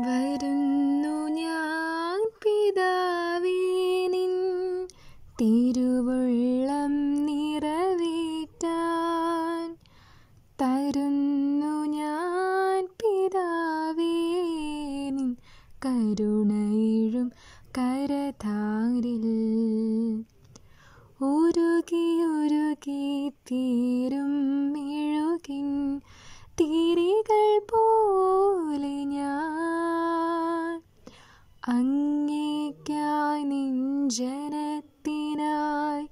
വരുന്നു ഞാൻ പിതാവേ നിൻ തിരുവുള്ളം നിറവേറ്റാൻ. തരുന്നു ഞാൻ പിതാവേ നിൻ കരുണയിഴും കരതാരിൽ. ഉരുകി തീരും മെഴുകിൻ തിരികൾ പോലെ ഞാൻ അങ്ങേയ്ക്കായി നിൻ ജനത്തിനായി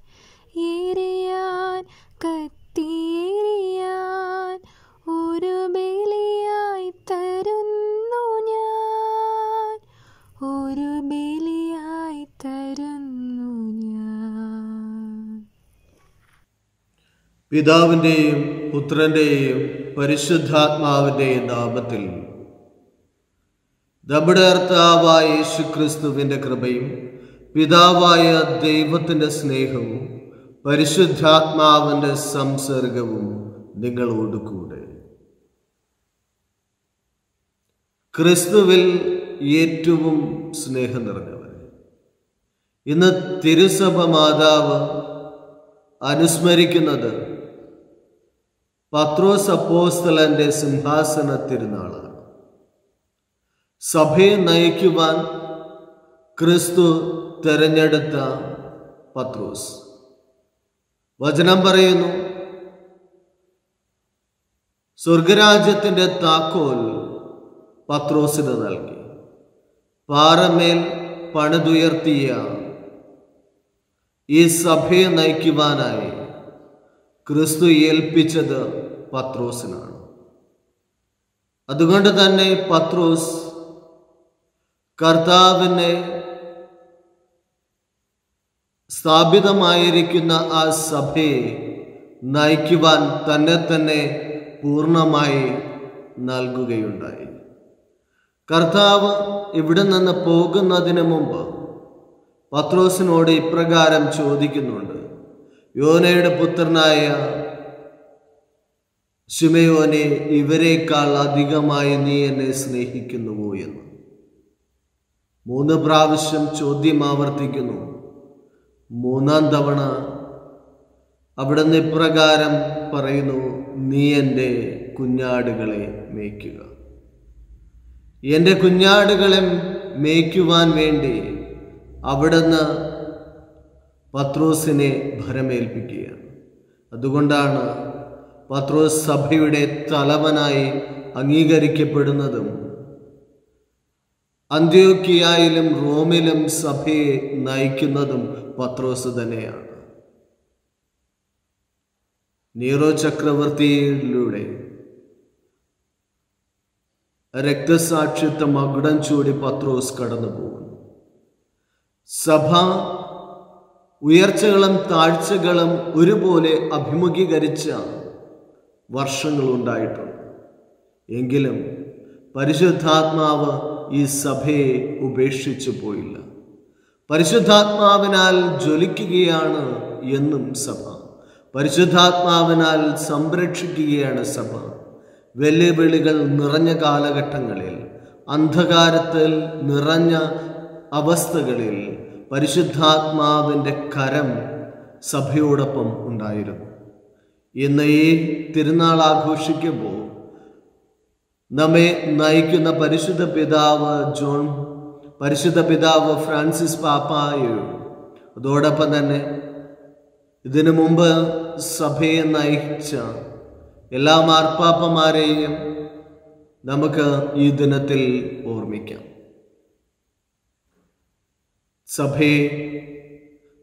എരിയാൻ കത്തിയെരിയാൻ ഒരു ബലിയായി തരുന്നു ഞാൻ, ഒരു ബലിയായി തരുന്നു ഞാൻ. പിതാവിൻ്റെയും പുത്രൻ്റെയും പരിശുദ്ധാത്മാവിൻ്റെയും നാമത്തിൽ നമ്മുടെ കർത്താവായ യേശുക്രിസ്തുവിൻ്റെ കൃപയും പിതാവായ ദൈവത്തിൻ്റെ സ്നേഹവും പരിശുദ്ധാത്മാവിൻ്റെ സംസർഗവും നിങ്ങളോട് കൂടെ. ക്രിസ്തുവിൽ ഏറ്റവും സ്നേഹം നിറഞ്ഞവരെ, ഇന്ന് തിരുസഭ മാതാവ് അനുസ്മരിക്കുന്നത് പത്രോസ് അപ്പോസ്തലന്റെ സിംഹാസന തിരുനാളാണ്. സഭയെ നയിക്കുവാൻ ക്രിസ്തു തെരഞ്ഞെടുത്ത പത്രോസ്. വചനം പറയുന്നു, സ്വർഗരാജ്യത്തിൻ്റെ താക്കോൽ പത്രോസിന് നൽകി. പാറമേൽ പണിതുയർത്തിയ ഈ സഭയെ നയിക്കുവാനായി ക്രിസ്തു ഏൽപ്പിച്ചത് പത്രോസിനാണ്. അതുകൊണ്ട് തന്നെ പത്രോസ് കർത്താവിനെ സ്ഥാപിതമായിരിക്കുന്ന ആ സഭയെ നയിക്കുവാൻ തന്നെ തന്നെ പൂർണ്ണമായി നൽകുകയുണ്ടായി. കർത്താവ് ഇവിടെ നിന്ന് പോകുന്നതിന് മുമ്പ് പത്രോസിനോട് ഇപ്രകാരം ചോദിക്കുന്നുണ്ട്, യോനയുടെ പുത്രനായ ശിമയോനെ, ഇവരെക്കാൾ അധികമായി നീ എന്നെ സ്നേഹിക്കുന്നുവോ എന്ന് 3 പ്രാവശ്യം ചോദ്യം ആവർത്തിക്കുന്നു. 3-ാം തവണ അവിടുന്ന് ഇപ്രകാരം പറയുന്നു, നീ എൻ്റെ കുഞ്ഞാടുകളെ മേയ്ക്കുക. എൻ്റെ കുഞ്ഞാടുകളെ മേയ്ക്കുവാൻ വേണ്ടി അവിടുന്ന് പത്രോസിനെ ഭരമേൽപ്പിക്കുകയാണ്. അതുകൊണ്ടാണ് പത്രോസ് സഭയുടെ തലവനായി അംഗീകരിക്കപ്പെടുന്നതും അന്ത്യോക്യയിലും റോമിലും സഭയെ നയിക്കുന്നതും പത്രോസ് തന്നെയാണ്. നീറോ ചക്രവർത്തിയിലൂടെ രക്തസാക്ഷിത്വ മകുടം ചൂടി പത്രോസ് കടന്നു പോകുന്നു. സഭ ഉയർച്ചകളും താഴ്ചകളും ഒരുപോലെ അഭിമുഖീകരിച്ച വർഷങ്ങളുണ്ടായിട്ടുണ്ട്. എങ്കിലും പരിശുദ്ധാത്മാവ് ഈ സഭയെ ഉപേക്ഷിച്ചു പോയില്ല. പരിശുദ്ധാത്മാവിനാൽ ജ്വലിക്കുകയാണ് എന്നും സഭ. പരിശുദ്ധാത്മാവിനാൽ സംരക്ഷിക്കുകയാണ് സഭ. വെല്ലുവിളികൾ നിറഞ്ഞ കാലഘട്ടങ്ങളിൽ, അന്ധകാരത്തിൽ നിറഞ്ഞ അവസ്ഥകളിൽ പരിശുദ്ധാത്മാവിൻ്റെ കരം സഭയോടൊപ്പം ഉണ്ടായിരുന്നു. ഇന്ന് ഈ തിരുനാൾ ആഘോഷിക്കുമ്പോൾ നമ്മെ നയിക്കുന്ന പരിശുദ്ധ പിതാവ് ഫ്രാൻസിസ് പാപ്പായും, അതോടൊപ്പം തന്നെ ഇതിനു മുമ്പ് സഭയെ നയിച്ച എല്ലാ മാർപ്പാപ്പമാരെയും നമുക്ക് ഈ ദിനത്തിൽ ഓർമ്മിക്കാം. സഭയെ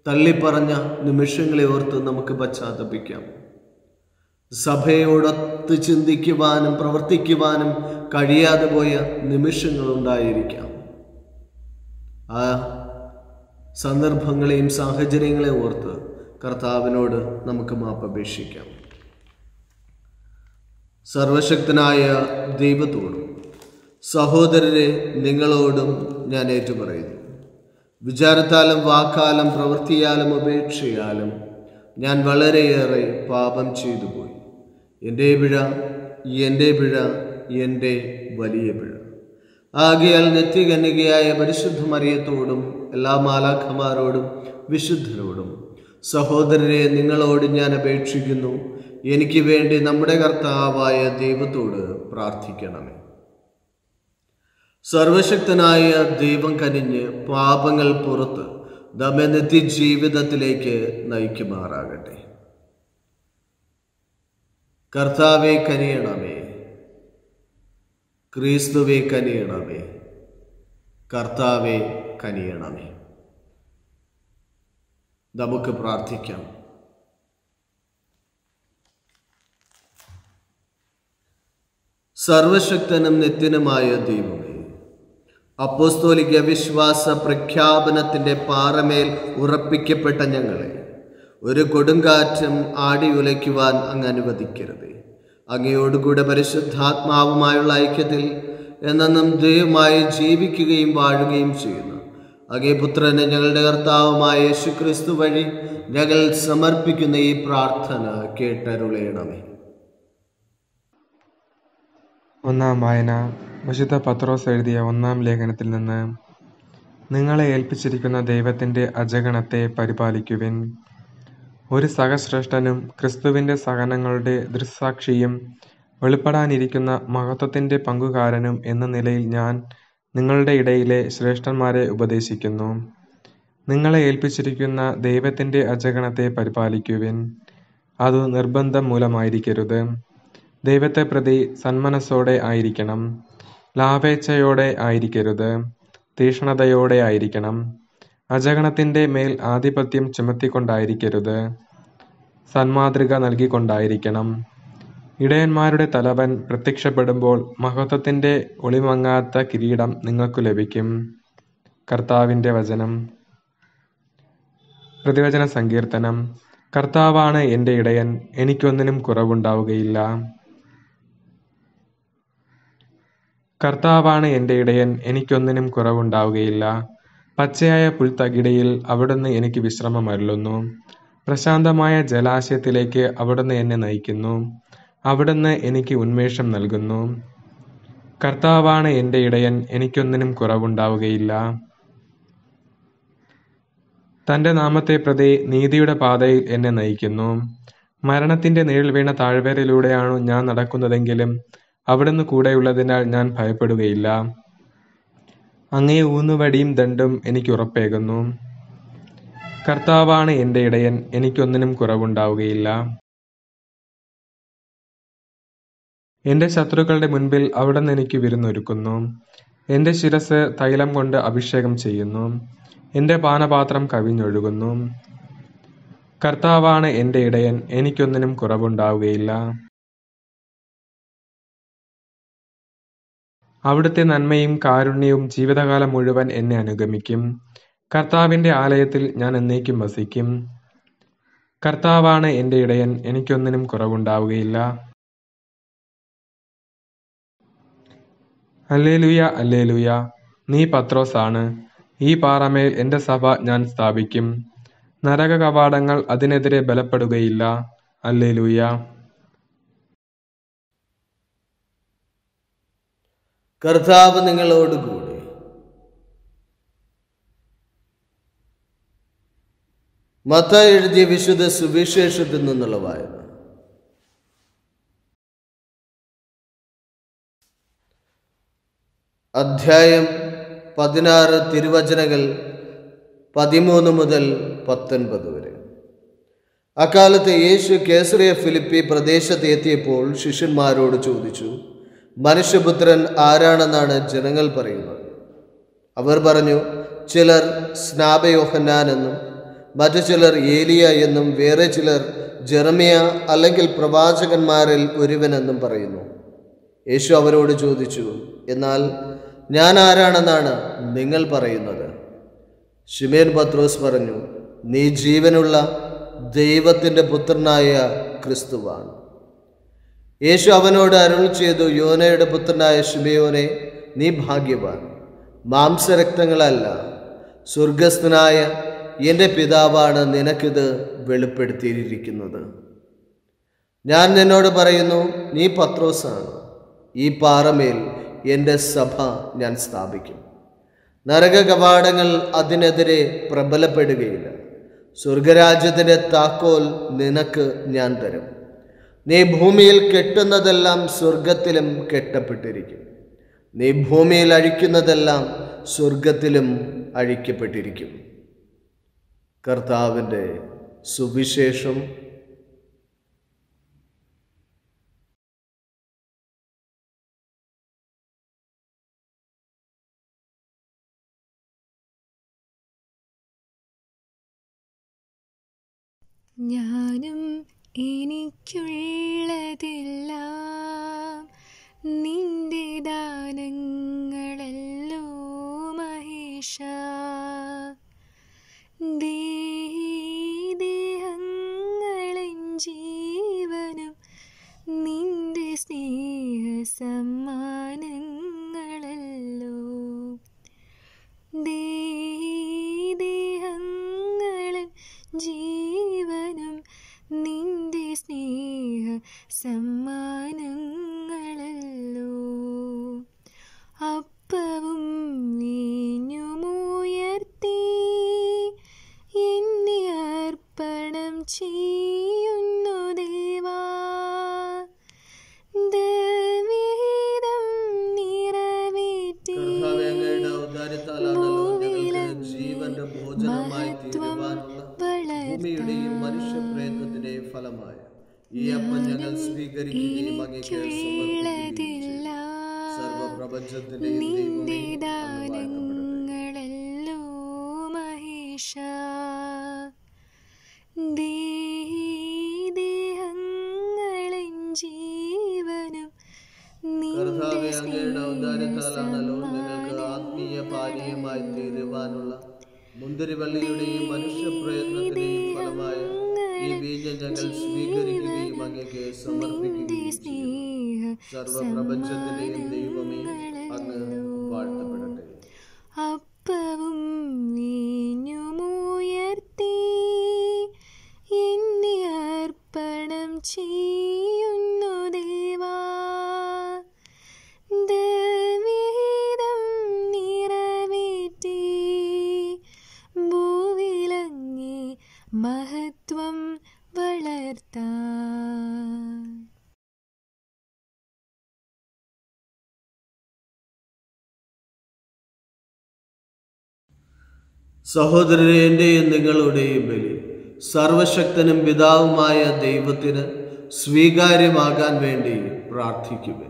തള്ളിപ്പറഞ്ഞ നിമിഷങ്ങളെ ഓർത്ത് നമുക്ക് പശ്ചാത്തപിക്കാം. സഭയോടൊത്ത് ചിന്തിക്കുവാനും പ്രവർത്തിക്കുവാനും കഴിയാതെ പോയ നിമിഷങ്ങളുണ്ടായിരിക്കാം. ആ സന്ദർഭങ്ങളെയും സാഹചര്യങ്ങളെയും ഓർത്ത് കർത്താവിനോട് നമുക്ക് മാപ്പപേക്ഷിക്കാം. സർവശക്തനായ ദൈവത്തോടും സഹോദരരെ നിങ്ങളോടും ഞാൻ ഏറ്റുപറയുന്നു. വിചാരത്താലും വാക്കാലും പ്രവൃത്തിയാലും ഉപേക്ഷയാലും ഞാൻ വളരെയേറെ പാപം ചെയ്തു പോയി. എൻ്റെ പിഴ, എൻ്റെ വലിയ പിഴ. ആകയാൽ നിത്യകന്യകയായ പരിശുദ്ധ മറിയത്തോടും എല്ലാ മാലാഖമാരോടും വിശുദ്ധരോടും സഹോദരരെ നിങ്ങളോട് ഞാൻ അപേക്ഷിക്കുന്നു, എനിക്ക് വേണ്ടി നമ്മുടെ കർത്താവായ ദൈവത്തോട് പ്രാർത്ഥിക്കണമേ. സർവശക്തനായ ദൈവം കനിഞ്ഞ് പാപങ്ങൾ പുറത്ത് നമ്മെ നിത്യജീവിതത്തിലേക്ക് നയിക്കുമാറാകട്ടെ. കർത്താവെ കനിയണമേ, ക്രിസ്തുവേ കനിയണമേ, കർത്താവെ കനിയണമേ. നമുക്ക് പ്രാർത്ഥിക്കാം. സർവശക്തനും നിത്യനുമായ ദൈവമേ, അപ്പോസ്തോലിക വിശ്വാസ പ്രഖ്യാപനത്തിൻ്റെ പാറമേൽ ഉറപ്പിക്കപ്പെട്ട ഞങ്ങളെ ഒരു കൊടുങ്കാറ്റും ആടിയുലയ്ക്കുവാൻ അങ്ങ് അനുവദിക്കരുത്. അങ്ങയോടുകൂടെ പരിശുദ്ധാത്മാവുമായുള്ള ഐക്യത്തിൽ എന്നെന്നും ദൈവമായി ജീവിക്കുകയും വാഴുകയും ചെയ്യുന്നു അങ്ങേ പുത്രന് ഞങ്ങളുടെ കർത്താവുമായ യേശുക്രിസ്തു വഴി ഞങ്ങൾ സമർപ്പിക്കുന്ന ഈ പ്രാർത്ഥന കേട്ടരുളയണമേ. ഒന്നാം വായന വിശുദ്ധ പത്രോസ് എഴുതിയ ഒന്നാം ലേഖനത്തിൽ നിന്ന്. നിങ്ങളെ ഏൽപ്പിച്ചിരിക്കുന്ന ദൈവത്തിൻ്റെ അജഗണത്തെ പരിപാലിക്കുവിൻ. ഒരു സഹശ്രേഷ്ഠനും ക്രിസ്തുവിൻ്റെ സഹനങ്ങളുടെ ദൃക്സാക്ഷിയും വെളിപ്പെടാനിരിക്കുന്ന മഹത്വത്തിൻ്റെ പങ്കുകാരനും എന്ന നിലയിൽ ഞാൻ നിങ്ങളുടെ ഇടയിലെ ശ്രേഷ്ഠന്മാരെ ഉപദേശിക്കുന്നു. നിങ്ങളെ ഏൽപ്പിച്ചിരിക്കുന്ന ദൈവത്തിൻ്റെ അജഗണത്തെ പരിപാലിക്കുവിൻ. അത് നിർബന്ധം മൂലമായിരിക്കരുത്. ദൈവത്തെ പ്രതി സന്മനസ്സോടെ ആയിരിക്കണം. ലാഭേച്ഛയോടെ ആയിരിക്കരുത്, തീക്ഷ്ണതയോടെ ആയിരിക്കണം. അജഗണത്തിൻ്റെ മേൽ ആധിപത്യം ചുമത്തിക്കൊണ്ടായിരിക്കരുത്, സന്മാതൃക നൽകിക്കൊണ്ടായിരിക്കണം. ഇടയന്മാരുടെ തലവൻ പ്രത്യക്ഷപ്പെടുമ്പോൾ മഹത്വത്തിൻ്റെ ഒളിമങ്ങാത്ത കിരീടം നിങ്ങൾക്കു ലഭിക്കും. കർത്താവിൻ്റെ വചനം. പ്രതിവചന സങ്കീർത്തനം. കർത്താവാണ് എൻ്റെ ഇടയൻ, എനിക്കൊന്നിനും കുറവുണ്ടാവുകയില്ല. കർത്താവാണ് എൻ്റെ ഇടയൻ, എനിക്കൊന്നിനും കുറവുണ്ടാവുകയില്ല. പച്ചയായ പുൽത്തകിടിയിൽ അവിടുന്ന് എനിക്ക് വിശ്രമം അരുളുന്നു. പ്രശാന്തമായ ജലാശയത്തിലേക്ക് അവിടുന്ന് എന്നെ നയിക്കുന്നു. അവിടുന്ന് എനിക്ക് ഉന്മേഷം നൽകുന്നു. കർത്താവാണ് എൻ്റെ ഇടയൻ, എനിക്കൊന്നിനും കുറവുണ്ടാവുകയില്ല. തൻ്റെ നാമത്തെ പ്രതി നീതിയുടെ പാതയിൽ എന്നെ നയിക്കുന്നു. മരണത്തിൻ്റെ നിഴൽ വീണ താഴ്വരയിലൂടെയാണു ഞാൻ നടക്കുന്നതെങ്കിലും അവിടുന്ന് കൂടെയുള്ളതിനാൽ ഞാൻ ഭയപ്പെടുകയില്ല. അങ്ങേ ഊന്നുവടിയും ദണ്ഡും എനിക്ക് ഉറപ്പേകുന്നു. കർത്താവാണ് എൻ്റെ ഇടയൻ, എനിക്കൊന്നിനും കുറവുണ്ടാവുകയില്ല. എൻ്റെ ശത്രുക്കളുടെ മുൻപിൽ അവിടുന്ന് എനിക്ക് വിരുന്നൊരുക്കുന്നു. എൻ്റെ ശിരസ് തൈലം കൊണ്ട് അഭിഷേകം ചെയ്യുന്നു. എൻ്റെ പാനപാത്രം കവിഞ്ഞൊഴുകുന്നു. കർത്താവാണ് എൻ്റെ ഇടയൻ, എനിക്കൊന്നിനും കുറവുണ്ടാവുകയില്ല. അവിടുത്തെ നന്മയും കാരുണ്യവും ജീവിതകാലം മുഴുവൻ എന്നെ അനുഗമിക്കും. കർത്താവിൻ്റെ ആലയത്തിൽ ഞാൻ എന്നേക്കും വസിക്കും. കർത്താവാണ് എൻ്റെ ഇടയൻ, എനിക്കൊന്നിനും കുറവുണ്ടാവുകയില്ല. Hallelujah, hallelujah. നീ പത്രോസാണ്. ഈ പാറമേൽ എൻ്റെ സഭ ഞാൻ സ്ഥാപിക്കും. നരക കവാടങ്ങൾ അതിനെതിരെ ബലപ്പെടുകയില്ല. ഹല്ലേലൂയ. കർത്താവ് നിങ്ങളോടുകൂടി. മത്തായി എഴുതിയ വിശുദ്ധ സുവിശേഷത്തിൽ നിന്നുള്ള വായന. അധ്യായം 16 തിരുവചനങ്ങൾ 13 മുതൽ 19 വരെ. അക്കാലത്ത് യേശു കേസറിയ ഫിലിപ്പി പ്രദേശത്ത് എത്തിയപ്പോൾ ശിഷ്യന്മാരോട് ചോദിച്ചു, മനുഷ്യപുത്രൻ ആരാണെന്നാണ് ജനങ്ങൾ പറയുന്നത്? അവർ പറഞ്ഞു, ചിലർ സ്നാപയോഹന്നാൻ എന്നും മറ്റു ചിലർ ഏലിയ എന്നും വേറെ ചിലർ ജെറമിയ അല്ലെങ്കിൽ പ്രവാചകന്മാരിൽ ഒരുവനെന്നും പറയുന്നു. യേശു അവരോട് ചോദിച്ചു, എന്നാൽ ഞാൻ ആരാണെന്നാണ് നിങ്ങൾ പറയുന്നത്? ശിമോൻ പത്രോസ് പറഞ്ഞു, നീ ജീവനുള്ള ദൈവത്തിൻ്റെ പുത്രനായ ക്രിസ്തുവാണ്. യേശു അവനോട് അരുൾ ചെയ്തു, യോനയുടെ പുത്രനായ ശിമയോനെ, നീ ഭാഗ്യവാൻ. മാംസരക്തങ്ങളല്ല, സ്വർഗസ്ഥനായ എൻ്റെ പിതാവാണ് നിനക്കിത് വെളിപ്പെടുത്തിയിരിക്കുന്നത്. ഞാൻ നിന്നോട് പറയുന്നു, നീ പത്രോസാണ്. ഈ പാറമേൽ എൻ്റെ സഭ ഞാൻ സ്ഥാപിക്കും. നരക കവാടങ്ങൾ അതിനെതിരെ പ്രബലപ്പെടുകയില്ല. സ്വർഗരാജ്യത്തിൻ്റെ താക്കോൽ നിനക്ക് ഞാൻ തരും. നീ ഭൂമിയിൽ കെട്ടുന്നതെല്ലാം സ്വർഗത്തിലും കെട്ടപ്പെട്ടിരിക്കും. നീ ഭൂമിയിൽ അഴിക്കുന്നതെല്ലാം സ്വർഗത്തിലും അഴിക്കപ്പെട്ടിരിക്കും. കർത്താവിൻ്റെ സുവിശേഷം. ഞാനും എനിക്കുള്ളതെല്ലാം നിന്റെ ദാനങ്ങളല്ലോ മഹേശ. ദേഹങ്ങളും ജീവനും നിന്റെ സ്നേഹ സമ്മാനങ്ങളല്ലോ. ദേഹങ്ങളും ജീവനും നിന്റെ സ്നേഹ സമ്മാനങ്ങളല്ലോ. അപ്പവും വീഞ്ഞുമുയർത്തി എന്നെ അർപ്പണം ചെയ്യുന്നു ദേവാ. ദൈവഹിതം നിറവേറ്റി ജീവന്റെ ഭോജനമായി ഭൂമിയുടെയും മനുഷ്യപ്രയത്നത്തിന്റെയും ഫലമായ ഈ അപ്പം ഞങ്ങൾ സ്വീകരിക്കുകയും അങ്ങേക്ക് സമർപ്പിക്കുകയും സർവപ്രപഞ്ചത്തിന്റെയും നിന്റെ ദാനങ്ങളല്ലോ മഹേശ. ദേഹങ്ങളും ജീവനും കർത്താവേ, അങ്ങയുടെ ഔദാര്യത്താലാണല്ലോ ഞങ്ങൾക്ക് ആത്മീയ പാനീയമായി തീരുവാനുള്ള മുന്തിരിവള്ളിയുടെയും മനുഷ്യപ്രയത്നത്തിന്റെയും ഫലമായ ഈ വീഞ്ഞ് ഞങ്ങൾ സ്വീകരിക്കുകയും അങ്ങേക്ക് സമർപ്പിക്കുകയും ചെയ്യും. സർവപ്രപഞ്ചത്തിന്റെയും ദൈവമേ, അങ്ങ് വാഴ്ത്തപ്പെടട്ടെ. അപ്പവും വീഞ്ഞുമുയർത്തി എന്നെ അർപ്പണം ചെയ്യുന്നു ദേവാ. ദൈവഹിതം നിറവേറ്റി ഭൂവിലങ്ങേ മഹത്വം വളർത്താൻ. സഹോദരരെ, എൻ്റെയും നിങ്ങളുടെയും ബലി സർവശക്തനും പിതാവുമായ ദൈവത്തിന് സ്വീകാര്യമാകാൻ വേണ്ടി പ്രാർത്ഥിക്കുക.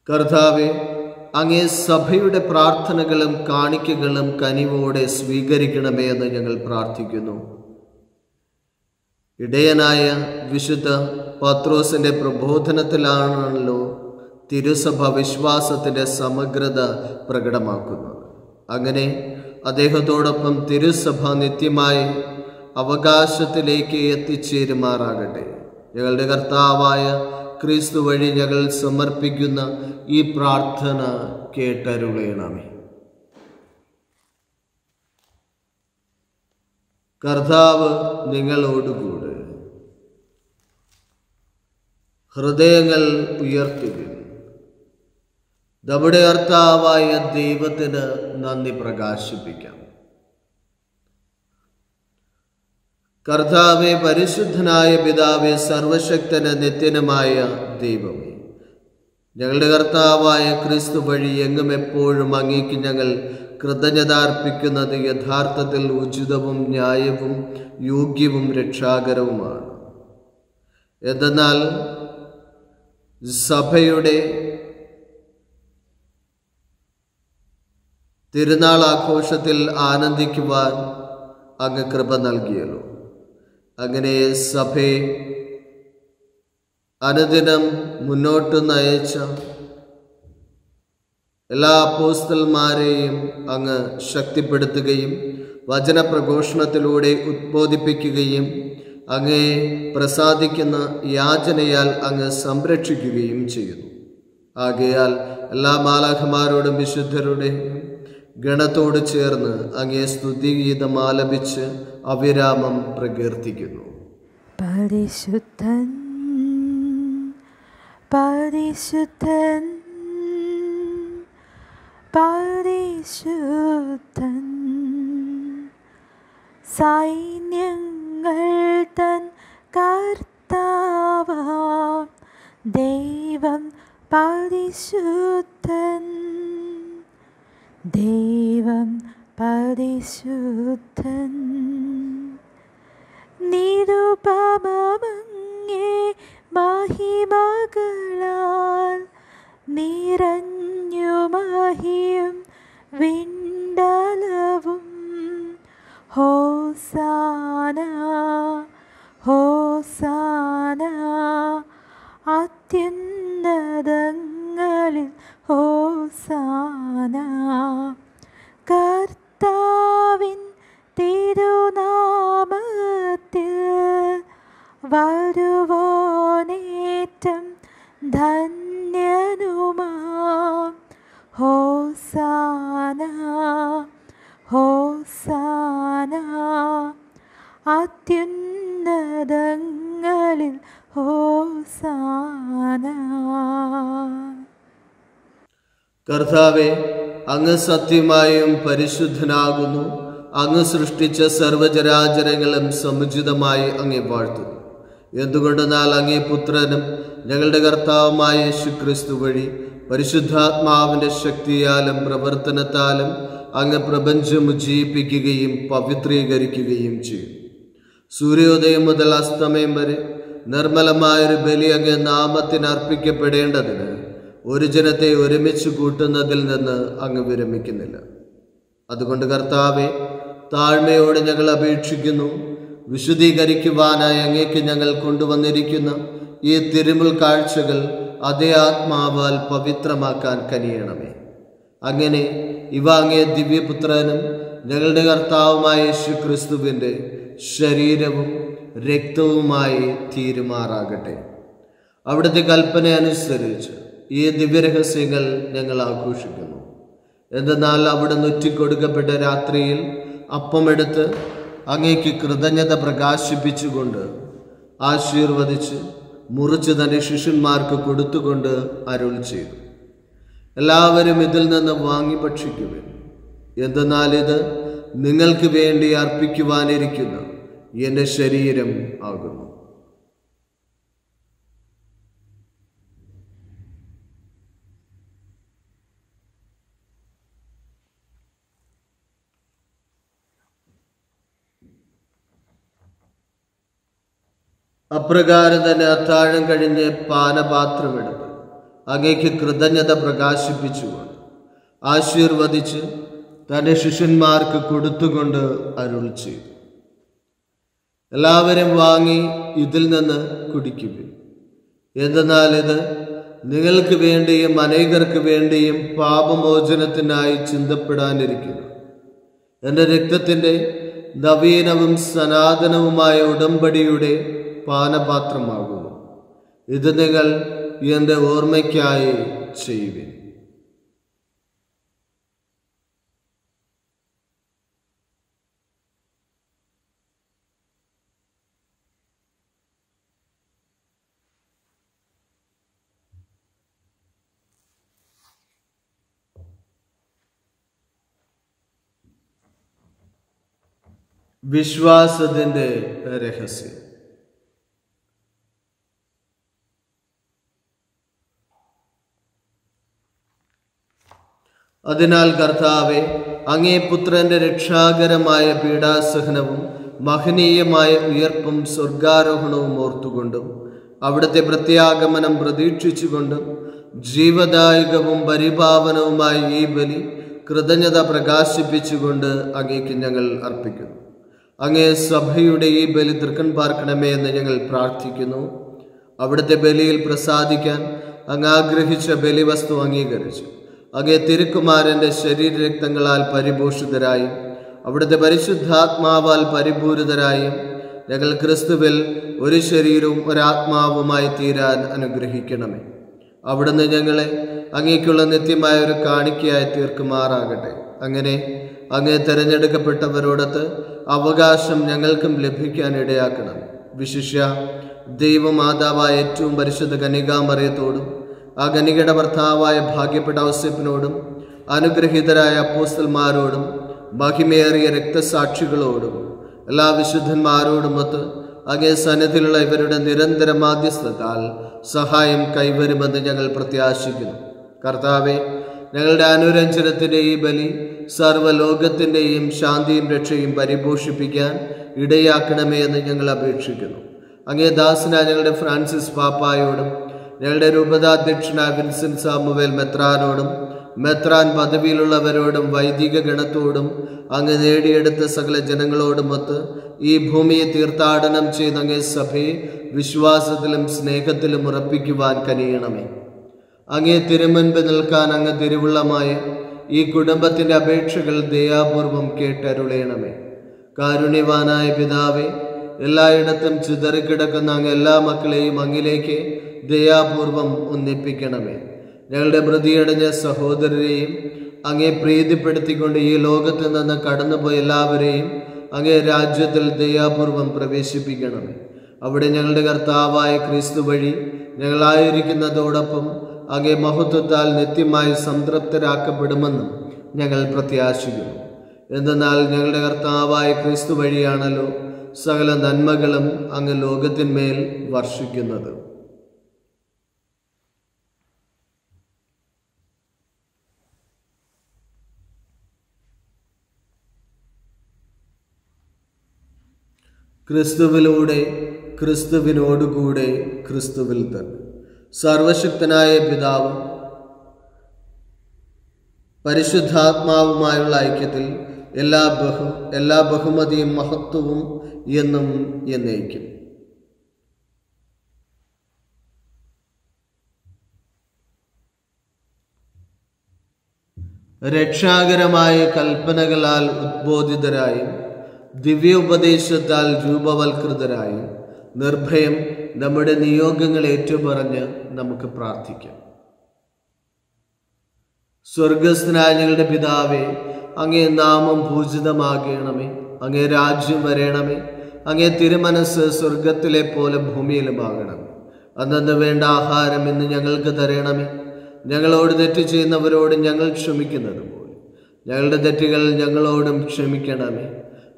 കർത്താവേ, അങ്ങേ സഭയുടെ പ്രാർത്ഥനകളും കാണിക്കകളും കനിവോടെ സ്വീകരിക്കണമേ എന്ന് ഞങ്ങൾ പ്രാർത്ഥിക്കുന്നു. ഇടയനായ വിശുദ്ധ പത്രോസിന്റെ പ്രബോധനത്തിലാണല്ലോ തിരുസഭ വിശ്വാസത്തിന്റെ സമഗ്രത പ്രകടമാക്കുന്നത്. അങ്ങനെ അദ്ദേഹത്തോടൊപ്പം തിരുസഭ നിത്യമായി അവകാശത്തിലേക്ക് എത്തിച്ചേരുമാറാകട്ടെ. ഞങ്ങളുടെ കർത്താവായ ക്രിസ്തു വഴി ഞങ്ങൾ സമർപ്പിക്കുന്ന ഈ പ്രാർത്ഥന കേട്ടരുളയണമേ. കർത്താവ് നിങ്ങളോടുകൂടെ. ഹൃദയങ്ങൾ ഉയർത്തുക. നമ്മുടെ കർത്താവായ ദൈവത്തിന് നന്ദി പ്രകാശിപ്പിക്കാം. കർത്താവേ, പരിശുദ്ധനായ പിതാവേ, സർവശക്തന് നിത്യനുമായ ദൈവമേ, ഞങ്ങളുടെ കർത്താവായ ക്രിസ്തു വഴി എങ്ങും എപ്പോഴും അങ്ങേക്ക് ഞങ്ങൾ കൃതജ്ഞത അർപ്പിക്കുന്നത് യഥാർത്ഥത്തിൽ ഉചിതവും ന്യായവും യോഗ്യവും രക്ഷാകരവുമാണ്. എന്തെന്നാൽ സഭയുടെ തിരുനാൾ ആഘോഷത്തിൽ ആനന്ദിക്കുവാൻ അങ്ങ് കൃപ നൽകിയല്ലോ. അങ്ങനെ സഭയെ അനുദിനം മുന്നോട്ട് നയിച്ച എല്ലാ അപ്പോസ്തലന്മാരെയും അങ്ങ് ശക്തിപ്പെടുത്തുകയും വചനപ്രഘോഷണത്തിലൂടെ ഉദ്ബോധിപ്പിക്കുകയും അങ്ങേ പ്രസാദിക്കുന്ന യാചനയാൽ അങ്ങ് സംരക്ഷിക്കുകയും ചെയ്യുന്നു. ആകയാൽ എല്ലാ മാലാഖമാരോടും വിശുദ്ധരുടെ ഗണത്തോട് ചേർന്ന് അങ്ങേ സ്തുതിഗീതം ആലപിച്ച് അവിരാമം പ്രകീർത്തിക്കുന്നു. പരിശുദ്ധൻ പരിശുദ്ധൻ പരിശുദ്ധൻ സൈന്യങ്ങൾ തൻ കർത്താവാം ദൈവം പരിശുദ്ധൻ ദൈവം പരിശുദ്ധൻ നിരുപമമങ്ങേ മഹിമകളാൽ നിറഞ്ഞു മഹിയും വിണ്ടലവും ഹോസാന ഹോസാന അത്യുന്നതങ്ങളിൽ ഹോസാന കർത്താവിൻ തിരുനാമത്തിൽ വരുവോനേറ്റം ധന്യനുമാം ഹോസാന ഹോസാന അത്യുന്നതങ്ങളിൽ ഹോസാന. കർത്താവേ, അങ്ങ് സത്യമായും പരിശുദ്ധനാകുന്നു. അങ്ങ് സൃഷ്ടിച്ച സർവചരാചരങ്ങളും സമുചിതമായി അങ്ങേ വാഴ്ത്തുന്നു. എന്തുകൊണ്ടെന്നാൽ അങ്ങേ പുത്രനും ഞങ്ങളുടെ കർത്താവുമായ യേശുക്രിസ്തു വഴി പരിശുദ്ധാത്മാവിൻ്റെ ശക്തിയാലും പ്രവർത്തനത്താലും അങ്ങ് പ്രപഞ്ചം ഉജ്ജീവിപ്പിക്കുകയും പവിത്രീകരിക്കുകയും ചെയ്യും. സൂര്യോദയം മുതൽ അസ്തമയം വരെ നിർമ്മലമായൊരു ബലി അങ്ങ് നാമത്തിന് അർപ്പിക്കപ്പെടേണ്ടതിന് ഒരു ജനത്തെ ഒരുമിച്ച് കൂട്ടുന്നതിൽ നിന്ന് അങ്ങ് വിരമിക്കുന്നില്ല. അതുകൊണ്ട് കർത്താവെ, താഴ്മയോടെ ഞങ്ങൾ അപേക്ഷിക്കുന്നു. വിശുദ്ധീകരിക്കുവാനായി അങ്ങേക്ക് ഞങ്ങൾ കൊണ്ടുവന്നിരിക്കുന്ന ഈ തിരുമുൽ കാഴ്ചകൾ അതേ ആത്മാവാൽ പവിത്രമാക്കാൻ കനിയണമേ. അങ്ങനെ ഇവ അങ്ങേ ദിവ്യപുത്രനും ഞങ്ങളുടെ കർത്താവുമായ യേശുക്രിസ്തുവിൻ്റെ ശരീരവും രക്തവുമായി തീരുമാറാകട്ടെ. അവിടുത്തെ കൽപ്പന അനുസരിച്ച് ഈ ദിവ്യരഹസ്യങ്ങൾ ഞങ്ങൾ ആഘോഷിക്കുന്നു. എന്തെന്നാൽ അവിടെ നുറ്റിക്കൊടുക്കപ്പെട്ട രാത്രിയിൽ അപ്പമെടുത്ത് അങ്ങേക്ക് കൃതജ്ഞത പ്രകാശിപ്പിച്ചുകൊണ്ട് ആശീർവദിച്ച് മുറിച്ച് തൻ്റെ ശിഷ്യന്മാർക്ക് കൊടുത്തുകൊണ്ട് അരുൾ ചെയ്തു, എല്ലാവരും ഇതിൽ നിന്ന് വാങ്ങി ഭക്ഷിക്കുവിൻ. എന്തെന്നാൽ ഇത് നിങ്ങൾക്ക് വേണ്ടി അർപ്പിക്കുവാനിരിക്കുന്ന എൻ്റെ ശരീരം ആകുന്നു. അപ്രകാരം തന്നെ അത്താഴം കഴിഞ്ഞ് പാനപാത്രമെടുത്ത് അങ്ങേക്ക് കൃതജ്ഞത പ്രകാശിപ്പിച്ചുകൊണ്ട് ആശീർവദിച്ച് തൻ്റെ ശിഷ്യന്മാർക്ക് കൊടുത്തുകൊണ്ട് അരുൾ ചെയ്തു, എല്ലാവരും വാങ്ങി ഇതിൽ നിന്ന് കുടിക്കുവിൻ. എന്തെന്നാൽ ഇത് നിങ്ങൾക്ക് വേണ്ടിയും അനേകർക്ക് വേണ്ടിയും പാപമോചനത്തിനായി ചിന്തപ്പെടാനിരിക്കുന്നു എൻ്റെ രക്തത്തിൻ്റെ നവീനവും സനാതനവുമായ ഉടമ്പടിയുടെ പാനപാത്രമാകുന്നു. ഇത് നിങ്ങൾ എൻ്റെ ഓർമ്മയ്ക്കായി ചെയ്യുവിൻ. വിശ്വാസത്തിൻ്റെ രഹസ്യം. അതിനാൽ കർത്താവെ, അങ്ങേ പുത്രന്റെ രക്ഷാകരമായ പീഡാസഹനവും മഹനീയമായ ഉയർപ്പും സ്വർഗാരോഹണവും ഓർത്തുകൊണ്ടും അവിടുത്തെ പ്രത്യാഗമനം പ്രതീക്ഷിച്ചുകൊണ്ടും ജീവദായകവും പരിപാവനവുമായ ഈ ബലി കൃതജ്ഞത പ്രകാശിപ്പിച്ചുകൊണ്ട് അങ്ങേക്ക് ഞങ്ങൾ അർപ്പിക്കുന്നു. അങ്ങേ സഭയുടെ ഈ ബലി തൃക്കൺ പാർക്കണമേ എന്ന് ഞങ്ങൾ പ്രാർത്ഥിക്കുന്നു. അവിടുത്തെ ബലിയിൽ പ്രസാദിക്കാൻ അങ്ങ് ആഗ്രഹിച്ച ബലിവസ്തു അംഗീകരിച്ചു അങ്ങേ തിരുക്കുമാരൻ്റെ ശരീരരക്തങ്ങളാൽ പരിപോഷിതരായും അവിടുത്തെ പരിശുദ്ധാത്മാവാൽ പരിപൂരിതരായും ഞങ്ങൾ ക്രിസ്തുവിൽ ഒരു ശരീരവും ഒരാത്മാവുമായി തീരാൻ അനുഗ്രഹിക്കണമേ. അവിടുന്ന് ഞങ്ങളെ അങ്ങേക്കുള്ള നിത്യമായ ഒരു കാണിക്കയായി തീർക്കുമാറാകട്ടെ. അങ്ങനെ അങ്ങേ തിരഞ്ഞെടുക്കപ്പെട്ടവരോടൊത്ത് അവകാശം ഞങ്ങൾക്കും ലഭിക്കാൻ ഇടയാക്കണമേ. വിശിഷ്യ ദൈവമാതാവായ ഏറ്റവും പരിശുദ്ധ കന്യകാമറിയത്തോടും ആ കന്യകയുടെ ഭർത്താവായ ഭാഗ്യപ്പെട്ട ഔസേപ്പിനോടും അനുഗ്രഹീതരായ അപ്പോസ്തലന്മാരോടും മഹിമേറിയ രക്തസാക്ഷികളോടും എല്ലാ വിശുദ്ധന്മാരോടുമൊത്ത് അങ്ങേ സന്നിധിയിലുള്ള ഇവരുടെ നിരന്തര മാധ്യസ്ഥത്താൽ സഹായം കൈവരുമെന്ന് ഞങ്ങൾ പ്രത്യാശിക്കുന്നു. കർത്താവെ, ഞങ്ങളുടെ അനുരഞ്ജനത്തിൻ്റെ ഈ ബലി സർവ്വലോകത്തിൻ്റെയും ശാന്തിയും രക്ഷയും പരിപോഷിപ്പിക്കാൻ ഇടയാക്കണമേ എന്ന് ഞങ്ങൾ അപേക്ഷിക്കുന്നു. അങ്ങേ ദാസനായ ഞങ്ങളുടെ ഫ്രാൻസിസ് പാപ്പായോടും ഞങ്ങളുടെ രൂപതാധ്യക്ഷനായ വിൻസെന്റ് സാമുവേൽ മെത്രാനോടും മെത്രാൻ പദവിയിലുള്ളവരോടും വൈദിക ഗണത്തോടും അങ്ങ് നേടിയെടുത്ത സകല ജനങ്ങളോടുമൊത്ത് ഈ ഭൂമിയെ തീർത്ഥാടനം ചെയ്ത് അങ്ങേ സഭയെ വിശ്വാസത്തിലും സ്നേഹത്തിലും ഉറപ്പിക്കുവാൻ കനിയണമേ. അങ്ങേ തിരുമുൻപ് നിൽക്കാൻ അങ്ങ് തിരുവുള്ളമായ ഈ കുടുംബത്തിൻ്റെ അപേക്ഷകൾ ദയാപൂർവം കേട്ടരുളയണമേ. കാരുണ്യവാനായ പിതാവേ, എല്ലായിടത്തും ചിതറിക്കിടക്കുന്ന അങ്ങ് എല്ലാ മക്കളെയും അങ്ങിലേക്ക് ദയാപൂർവം ഒന്നിപ്പിക്കണമേ. ഞങ്ങളുടെ പ്രതിയടഞ്ഞ സഹോദരരെയും അങ്ങേ പ്രീതിപ്പെടുത്തിക്കൊണ്ട് ഈ ലോകത്ത് നിന്ന് കടന്നുപോയ എല്ലാവരെയും അങ്ങേ രാജ്യത്തിൽ ദയാപൂർവം പ്രവേശിപ്പിക്കണമേ. അവിടെ ഞങ്ങളുടെ കർത്താവായ ക്രിസ്തു വഴി ഞങ്ങളായിരിക്കുന്നതോടൊപ്പം അങ്ങേ മഹത്വത്താൽ നിത്യമായി സംതൃപ്തരാക്കപ്പെടുമെന്നും ഞങ്ങൾ പ്രത്യാശിക്കുന്നു. എന്തെന്നാൽ ഞങ്ങളുടെ കർത്താവായ ക്രിസ്തു വഴിയാണല്ലോ സകല നന്മകളും അങ്ങ് ലോകത്തിന്മേൽ വർഷിക്കുന്നത്. ക്രിസ്തുവിലൂടെ, ക്രിസ്തുവിനോടുകൂടെ, ക്രിസ്തുവിൽ തന്നെ സർവശക്തനായ പിതാവ് പരിശുദ്ധാത്മാവുമായുള്ള ഐക്യത്തിൽ എല്ലാ ബഹുമതിയും മഹത്വവും എന്നും എന്നേക്കും. രക്ഷാകരമായ കൽപ്പനകളാൽ ഉദ്ബോധിതരായും ദിവ്യോപദേശത്താൽ രൂപവൽകൃതരായും നിർഭയം നമ്മുടെ നിയോഗങ്ങൾ ഏറ്റുപറഞ്ഞ് നമുക്ക് പ്രാർത്ഥിക്കാം. സ്വർഗസ്ഥനായ ഞങ്ങളുടെ പിതാവേ, അങ്ങേ നാമം പൂജിതമാകണമേ. അങ്ങേ രാജ്യം വരേണമേ. അങ്ങേ തിരുമനസ് സ്വർഗത്തിലെ പോലെ ഭൂമിയിലുമാകണമേ. അന്നന്ന് വേണ്ട ആഹാരം ഇന്ന് ഞങ്ങൾക്ക് തരണമേ. ഞങ്ങളോട് തെറ്റ് ചെയ്യുന്നവരോട് ഞങ്ങൾ ക്ഷമിക്കുന്നത് പോലെ ഞങ്ങളുടെ തെറ്റുകൾ ഞങ്ങളോടും ക്ഷമിക്കണമേ.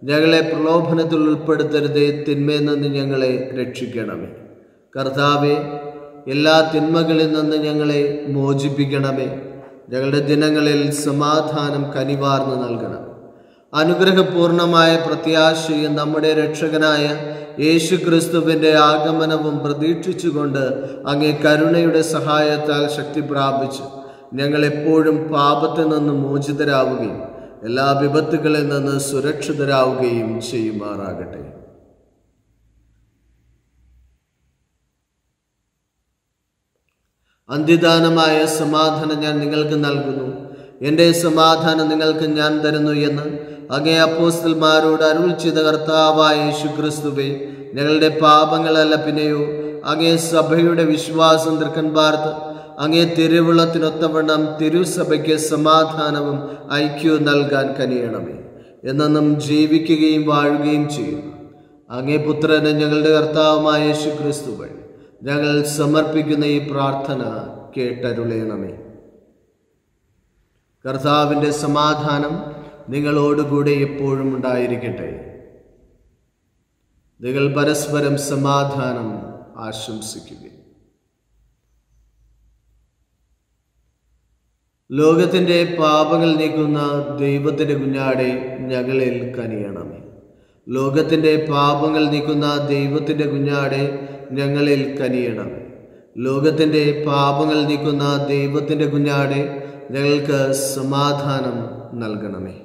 ഞങ്ങളെ പ്രലോഭനത്തിൽ ഉൾപ്പെടുത്തരുതേ, തിന്മയിൽ നിന്ന് ഞങ്ങളെ രക്ഷിക്കണമേ. കർത്താവെ, എല്ലാ തിന്മകളിൽ നിന്ന് ഞങ്ങളെ മോചിപ്പിക്കണമേ. ഞങ്ങളുടെ ദിനങ്ങളിൽ സമാധാനം കനിവാർന്ന് നൽകണം. അനുഗ്രഹപൂർണമായ പ്രത്യാശയും നമ്മുടെ രക്ഷകനായ യേശു ക്രിസ്തുവിൻ്റെ ആഗമനവും പ്രതീക്ഷിച്ചുകൊണ്ട് അങ്ങേ കരുണയുടെ സഹായത്താൽ ശക്തി പ്രാപിച്ച് ഞങ്ങളെപ്പോഴും പാപത്തിൽ നിന്ന് മോചിതരാവുകയും എല്ലാ വിപത്തുകളിൽ നിന്ന് സുരക്ഷിതരാവുകയും ചെയ്യുമാറാകട്ടെ. അന്ത്യദാനമായ സമാധാനം ഞാൻ നിങ്ങൾക്ക് നൽകുന്നു, എൻ്റെ സമാധാനം നിങ്ങൾക്ക് ഞാൻ തരുന്നു എന്ന് അങ്ങേ അപ്പോസ്തലന്മാരോട് അരുൾ ചെയ്ത കർത്താവായ യേശുക്രിസ്തുവേ, ഞങ്ങളുടെ പാപങ്ങളല്ല പിന്നെയോ അങ്ങേ സഭയുടെ വിശ്വാസം തൃക്കൻ പാർത്ത് അങ്ങേ തിരുവുള്ളത്തിനൊത്തവണ്ണം തിരുസഭയ്ക്ക് സമാധാനവും ഐക്യവും നൽകാൻ കനിയണമേ. എന്നും ജീവിക്കുകയും വാഴുകയും ചെയ്യുന്നു അങ്ങേ പുത്രന് ഞങ്ങളുടെ കർത്താവുമായ യേശുക്രിസ്തു വഴി ഞങ്ങൾ സമർപ്പിക്കുന്ന ഈ പ്രാർത്ഥന കേട്ടരുളയണമേ. കർത്താവിൻ്റെ സമാധാനം നിങ്ങളോടുകൂടെ എപ്പോഴും ഉണ്ടായിരിക്കട്ടെ. നിങ്ങൾ പരസ്പരം സമാധാനം ആശംസിക്കുക. ലോകത്തിൻ്റെ പാപങ്ങൾ നീക്കുന്ന ദൈവത്തിൻ്റെ കുഞ്ഞാടെ ഞങ്ങളിൽ കനിയണമേ. ലോകത്തിൻ്റെ പാപങ്ങൾ നീക്കുന്ന ദൈവത്തിൻ്റെ കുഞ്ഞാടെ ഞങ്ങളിൽ കനിയണമേ. ലോകത്തിൻ്റെ പാപങ്ങൾ നീക്കുന്ന ദൈവത്തിൻ്റെ കുഞ്ഞാടെ ഞങ്ങൾക്ക് സമാധാനം നൽകണമേ.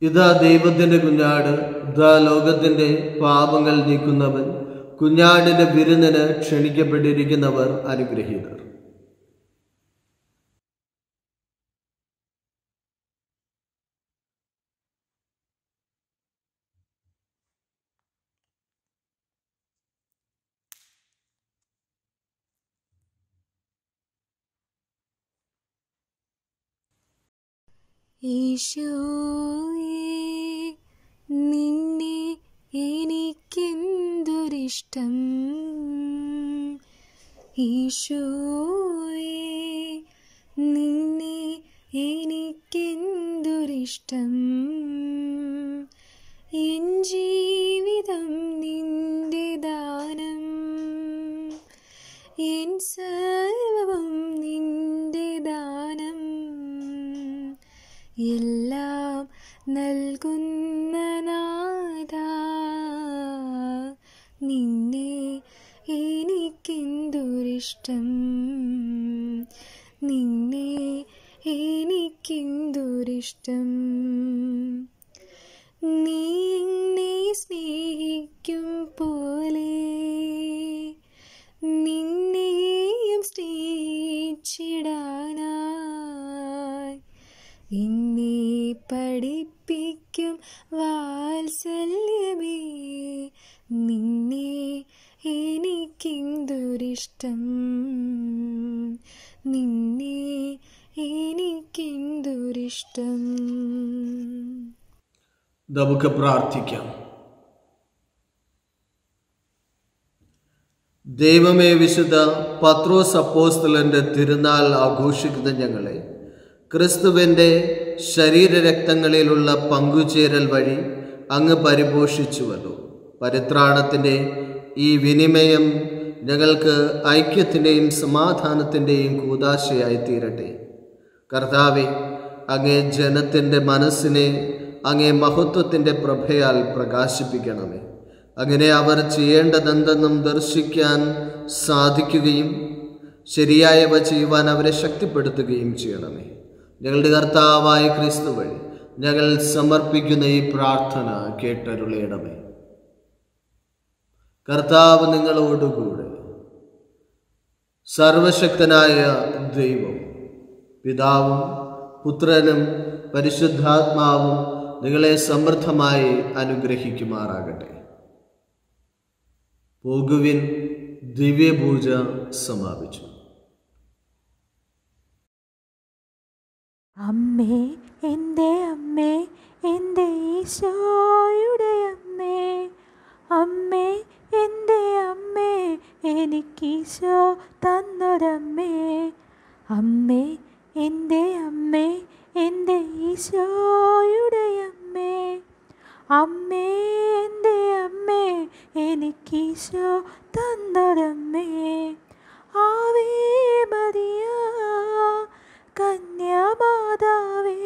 ഇതാ ദൈവത്തിന്റെ കുഞ്ഞാട്, ഇതാ ലോകത്തിന്റെ പാപങ്ങൾ നീക്കുന്നവൻ. കുഞ്ഞാടിന്റെ വിരുന്നിന് ക്ഷണിക്കപ്പെട്ടിരിക്കുന്നവർ അനുഗ്രഹീതർ. ഈശോയേ, നിന്നെ എനിക്കെന്തൊരിഷ്ടം. ഈശോയേ, നിന്നെ എനിക്കെന്തൊരിഷ്ടം. എൻ ജീവിതം നിന്റെ ദാനം, എൻ സർവ്വവും നിന്റെ ദാനം. എല്ലാം നൽകുന്ന നാഥാ, നിന്നെ എനിക്കെന്തൊരിഷ്ടം. നിന്നെ എനിക്കെന്തൊരിഷ്ടം. നീ എന്നെ സ്നേഹിക്കും പോലെ നിന്നെയും സ്നേഹിച്ചിടാനായി എന്നെ പഠിപ്പിക്കും വാത്സല്യമേ, നിന്നെ എനിക്കെന്തൊരിഷ്ടം. നിന്നെ എനിക്കെന്തൊരിഷ്ടം. നമുക്ക് പ്രാർത്ഥിക്കാം. ദൈവമേ, വിശുദ്ധ പത്രോസ് അപ്പോസ്തലന്റെ തിരുനാൾ ആഘോഷിക്കുന്ന ഞങ്ങളെ ക്രിസ്തുവിൻ്റെ ശരീരരക്തങ്ങളിലുള്ള പങ്കുചേരൽ വഴി അങ്ങ് പരിപോഷിച്ചുവല്ലോ. പരിത്രാണത്തിൻ്റെ ഈ വിനിമയം ഞങ്ങൾക്ക് ഐക്യത്തിൻ്റെയും സമാധാനത്തിൻ്റെയും കൂദാശയായി തീരട്ടെ. കർത്താവെ, അങ്ങേ ജനത്തിൻ്റെ മനസ്സിനെ അങ്ങേ മഹത്വത്തിൻ്റെ പ്രഭയാൽ പ്രകാശിപ്പിക്കണമേ. അങ്ങനെ അവർ ചെയ്യേണ്ടതെന്തെന്നും ദർശിക്കാൻ സാധിക്കുകയും ശരിയായവ ചെയ്യുവാൻ അവരെ ശക്തിപ്പെടുത്തുകയും ചെയ്യണമേ. ഞങ്ങളുടെ കർത്താവായ ക്രിസ്തു വഴി ഞങ്ങൾ സമർപ്പിക്കുന്ന ഈ പ്രാർത്ഥന കേട്ടരുളയണമേ. കർത്താവ് നിങ്ങളോടുകൂടെ. സർവശക്തനായ ദൈവം പിതാവും പുത്രനും പരിശുദ്ധാത്മാവും നിങ്ങളെ സമൃദ്ധമായി അനുഗ്രഹിക്കുമാറാകട്ടെ. പോകുവിൻ, ദിവ്യപൂജ സമാപിച്ചു. അമ്മേ, എൻ്റെ അമ്മേ, എൻ്റെ ഈശോയുടെ അമ്മേ, അമ്മേ, എൻ്റെ അമ്മേ, എനിക്കീശോ തന്നൊരമ്മേ. അമ്മേ, എൻ്റെ അമ്മേ, എൻ്റെ ഈശോയുടെ അമ്മേ, അമ്മേ, എൻ്റെ അമ്മേ, എനിക്കീശോ തന്നൊരമ്മേ. ആവേ മരിയ കന്യാമാതാവേ,